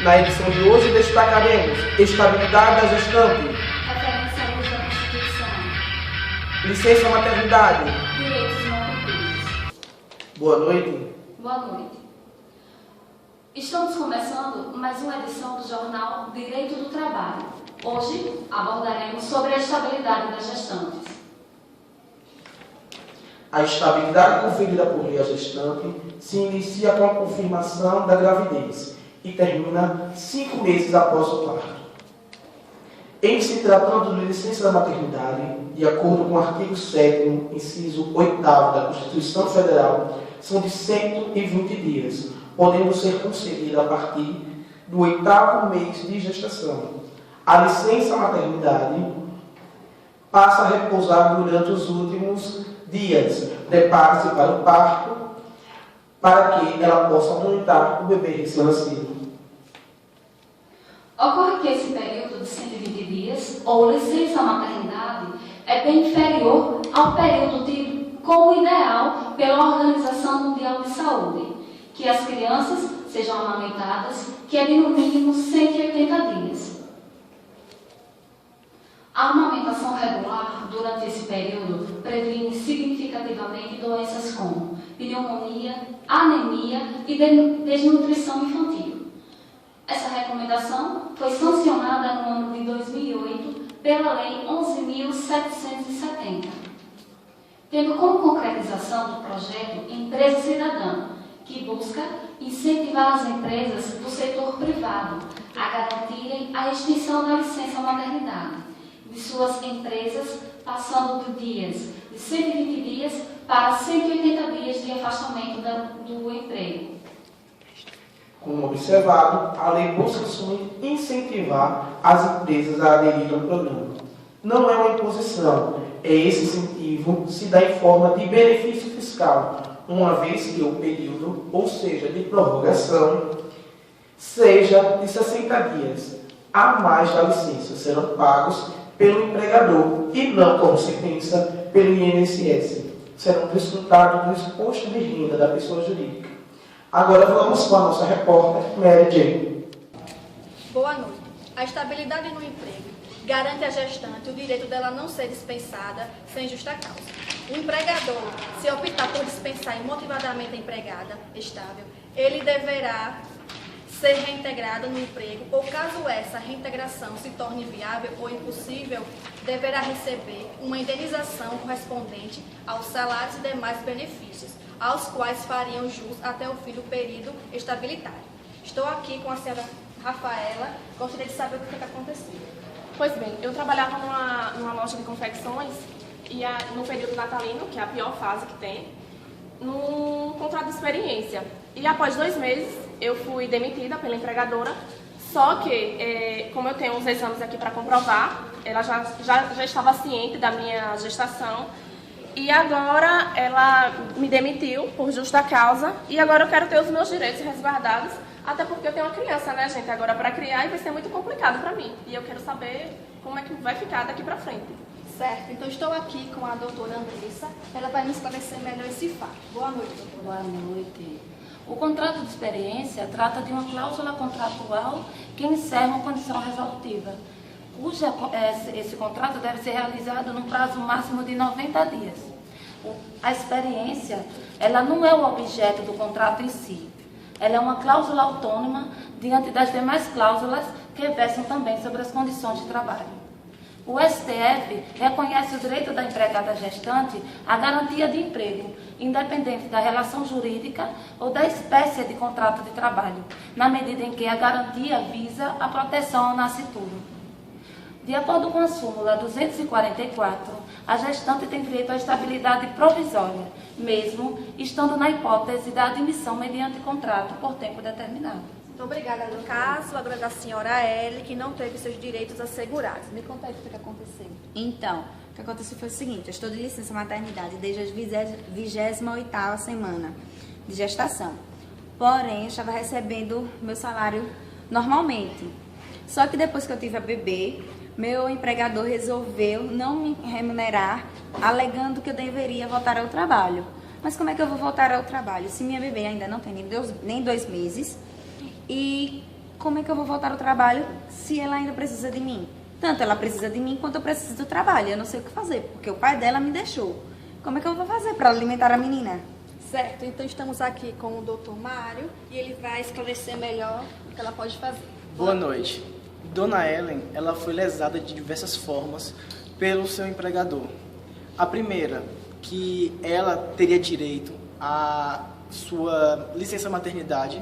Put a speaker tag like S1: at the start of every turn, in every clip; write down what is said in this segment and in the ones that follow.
S1: Na edição de hoje destacaremos estabilidade da gestante,
S2: Referência ao uso da Constituição.
S1: licença maternidade.
S2: Direitos não cumpridos.
S1: Boa noite.
S2: Boa noite. Estamos começando mais uma edição do jornal Direito do Trabalho. Hoje abordaremos sobre a estabilidade das gestantes.
S1: A estabilidade conferida por lei à gestante se inicia com a confirmação da gravidez e termina 5 meses após o parto. Em se tratando de licença da maternidade, de acordo com o artigo 7º, inciso 8º da Constituição Federal, são de 120 dias, podendo ser concedida a partir do 8º mês de gestação. A licença maternidade passa a repousar durante os últimos dias. Prepare-se para o parto, para que ela possa amamentar o bebê recém-nascido.
S2: Ocorre que esse período de 120 dias, ou licença maternidade, é bem inferior ao período tido como ideal pela Organização Mundial de Saúde, que as crianças sejam amamentadas, que é de no mínimo 180 dias. A amamentação regular durante esse período previne significativamente doenças como pneumonia, anemia e desnutrição infantil. Essa recomendação foi sancionada no ano de 2008 pela Lei 11.770, tendo como concretização do projeto Empresa Cidadã, que busca incentivar as empresas do setor privado a garantirem a extensão da licença maternidade de suas empresas, passando de dias de 120 dias para 180 dias de afastamento do emprego.
S1: Como observado, a lei busca incentivar as empresas a aderir ao programa. Não é uma imposição, esse incentivo se dá em forma de benefício fiscal, uma vez que o período, ou seja, de prorrogação, seja de 60 dias a mais da licença, serão pagos pelo empregador e não, como se pensa, pelo INSS. Serão descontados do imposto de renda da pessoa jurídica. Agora vamos com a nossa repórter, Mary Jane.
S3: Boa noite. A estabilidade no emprego garante à gestante o direito dela não ser dispensada sem justa causa. O empregador, se optar por dispensar imotivadamente a empregada estável, ele deverá ser reintegrada no emprego, ou caso essa reintegração se torne viável ou impossível, deverá receber uma indenização correspondente aos salários e demais benefícios, aos quais fariam jus até o fim do período estabilitário. Estou aqui com a senhora Rafaela, gostaria de saber o que aconteceu.
S4: Pois bem, eu trabalhava numa loja de confecções e no período natalino, que é a pior fase que tem, num contrato de experiência. E após 2 meses, eu fui demitida pela empregadora, só que, como eu tenho uns exames aqui para comprovar, ela já estava ciente da minha gestação, e agora ela me demitiu por justa causa, e agora eu quero ter os meus direitos resguardados, até porque eu tenho uma criança, né, gente, agora para criar, e vai ser muito complicado para mim. E eu quero saber como é que vai ficar daqui para frente.
S3: Certo, então estou aqui com a doutora Andressa, ela vai me esclarecer melhor esse fato. Boa noite, doutora.
S5: Boa noite. O contrato de experiência trata de uma cláusula contratual que encerra uma condição resolutiva, esse contrato deve ser realizado num prazo máximo de 90 dias. A experiência, ela não é o objeto do contrato em si, ela é uma cláusula autônoma diante das demais cláusulas que versam também sobre as condições de trabalho. O STF reconhece o direito da empregada gestante à garantia de emprego, independente da relação jurídica ou da espécie de contrato de trabalho, na medida em que a garantia visa a proteção ao nascituro. De acordo com a súmula 244, a gestante tem direito à estabilidade provisória, mesmo estando na hipótese da admissão mediante contrato por tempo determinado.
S3: Muito obrigada, no caso agora da senhora L, que não teve seus direitos assegurados. Me conta aí o que aconteceu.
S6: Então, o que aconteceu foi o seguinte: eu estou de licença maternidade desde a 28ª semana de gestação. Porém, eu estava recebendo meu salário normalmente. Só que depois que eu tive a bebê, meu empregador resolveu não me remunerar, alegando que eu deveria voltar ao trabalho. Mas como é que eu vou voltar ao trabalho se minha bebê ainda não tem nem 2 meses? E como é que eu vou voltar ao trabalho se ela ainda precisa de mim? Tanto ela precisa de mim quanto eu preciso do trabalho. Eu não sei o que fazer, porque o pai dela me deixou. Como é que eu vou fazer para alimentar a menina?
S3: Certo, então estamos aqui com o Dr. Mário e ele vai esclarecer melhor o que ela pode fazer.
S7: Boa noite. Dona Ellen, ela foi lesada de diversas formas pelo seu empregador. A primeira, que ela teria direito à sua licença maternidade,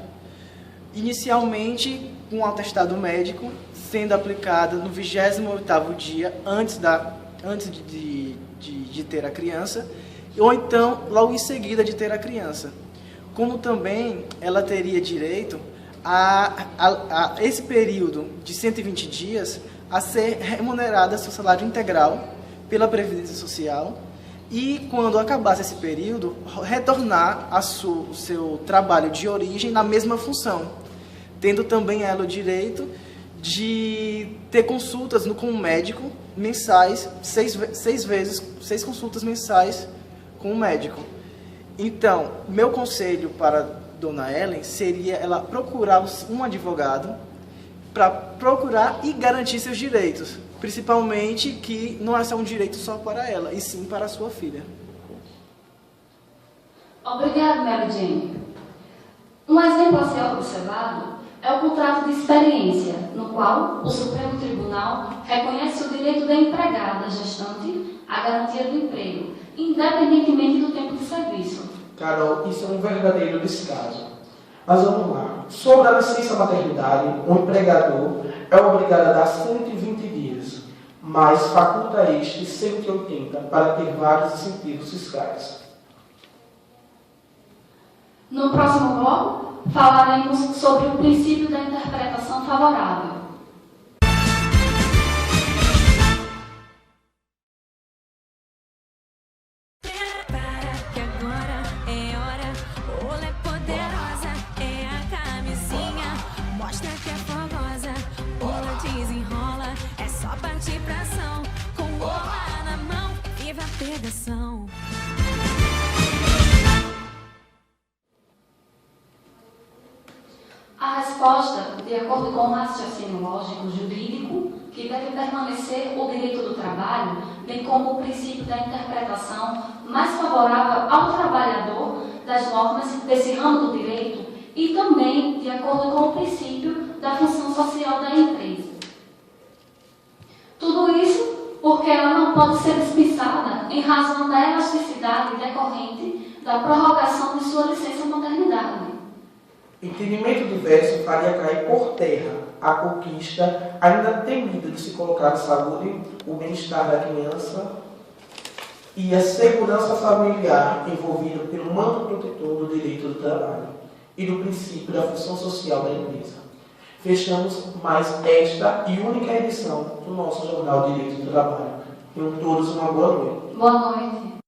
S7: inicialmente com um atestado médico, sendo aplicada no 28º dia antes de ter a criança, ou então logo em seguida de ter a criança. Como também ela teria direito a esse período de 120 dias a ser remunerada seu salário integral pela Previdência Social e, quando acabasse esse período, retornar o seu trabalho de origem na mesma função, tendo também ela o direito de ter consultas com o médico mensais, 6 consultas mensais com o médico. Então, meu conselho para Dona Ellen seria ela procurar um advogado para procurar e garantir seus direitos, principalmente que não é só um direito só para ela, e sim para a sua filha.
S2: Obrigada, Mary Jane. Um exemplo a ser observado é o contrato de experiência, no qual o Supremo Tribunal reconhece o direito da empregada gestante à garantia do emprego, independentemente do tempo de serviço.
S1: Carol, isso é um verdadeiro descaso. Mas vamos lá. Sobre a licença maternidade, o empregador é obrigado a dar 120 dias, mas faculta este 180 para ter vários incentivos fiscais.
S2: No próximo bloco, falaremos sobre o princípio da interpretação favorável. A resposta, de acordo com o raciocínio lógico jurídico, que deve permanecer o direito do trabalho, bem como o princípio da interpretação mais favorável ao trabalhador das normas desse ramo do direito e também de acordo com o princípio da função social da empresa. Tudo isso porque ela não pode ser dispensada em razão da elasticidade decorrente da prorrogação de sua licença maternidade.
S1: Entendimento diverso faria cair por terra a conquista ainda temida de se colocar a saúde, o bem-estar da criança e a segurança familiar envolvida pelo manto protetor do direito do trabalho e do princípio da função social da empresa. Fechamos mais esta e única edição do nosso jornal Direito do Trabalho. Tenham todos uma boa noite.
S2: Boa noite.